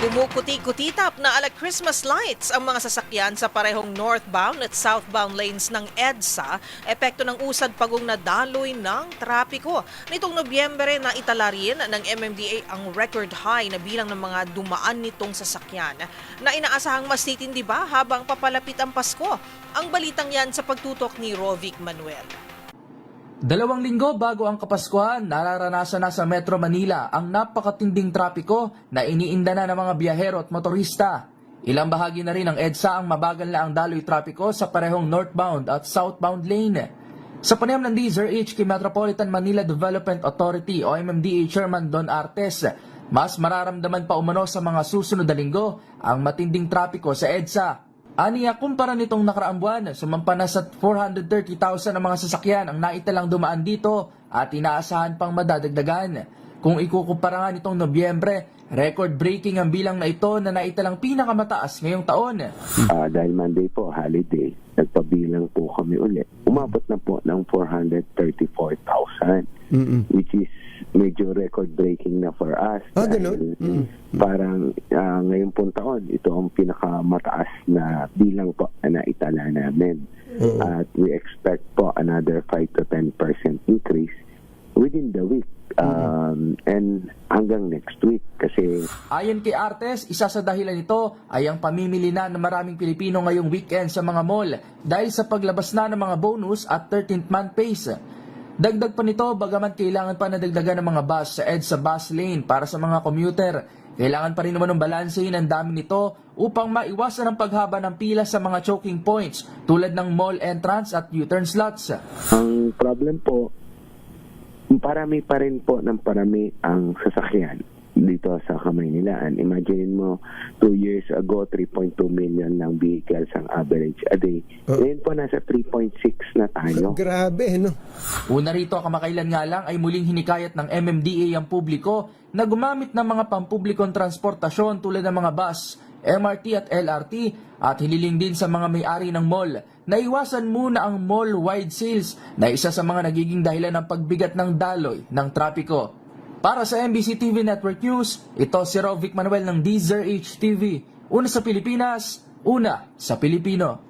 Kumukuti-kutitap na ala Christmas lights ang mga sasakyan sa parehong northbound at southbound lanes ng EDSA, epekto ng usad pagong na daloy ng trapiko. Nitong Nobyembre na itala rin ng MMDA ang record high na bilang ng mga dumaan nitong sasakyan na inaasahang mas titindi ba habang papalapit ang Pasko. Ang balitang yan sa pagtutok ni Rovic Manuel. 2 linggo bago ang Kapaskuhan, nararanasan na sa Metro Manila ang napakatinding trapiko na iniinda na ng mga biyahero at motorista. Ilang bahagi na rin ng EDSA ang mabagal na ang daloy trapiko sa parehong northbound at southbound lane. Sa panayam ng DZRH kay Metropolitan Manila Development Authority o MMDA Chairman Don Artes, mas mararamdaman pa umano sa mga susunod na linggo ang matinding trapiko sa EDSA. Aniya, kumpara nitong nakaraang buwan, sumampa na sa 430,000 ang mga sasakyan ang naitalang dumaan dito at inaasahan pang madadagdagan. Kung ikukumpara nga nitong Nobyembre, record-breaking ang bilang na ito na naitalang pinakamataas ngayong taon. Dahil Monday po, holiday, nagpabilang po kami ulit. Umabot na po ng 434,000, which is medyo record-breaking na for us. Ganun? Parang ngayon pong taon, ito ang pinakamataas na bilang po na itala namin. At we expect po another 5 to 10% increase within the week. And hanggang next week kasi ayon kay Artes, isa sa dahilan nito ay ang pamimili na ng maraming Pilipino ngayong weekend sa mga mall dahil sa paglabas na ng mga bonus at 13th month pays. Dagdag pa nito, bagaman kailangan pa nadagdagan ng mga bus sa EDSA bus lane para sa mga commuter, kailangan pa rin naman ng balansehin ang dami nito upang maiwasan ang paghaba ng pila sa mga choking points tulad ng mall entrance at U-turn slots. ang problem po, parami pa rin po ng parami ang sasakyan dito sa Kamaynilaan. Imagine mo, 2 years ago, 3.2 million ng vehicles ang average a day. Ngayon po, nasa 3.6 na tayo. Grabe, no? Una rito, kamakailan nga lang ay muling hinikayat ng MMDA ang publiko na gumamit ng mga pampublikong transportasyon tulad ng mga bus, MRT at LRT at hililing din sa mga may-ari ng mall na iwasan muna ang mall-wide sales na isa sa mga nagiging dahilan ng pagbigat ng daloy ng trapiko. Para sa MBC TV Network News, ito si Rovic Manuel ng DZRH TV. Una sa Pilipinas, una sa Pilipino.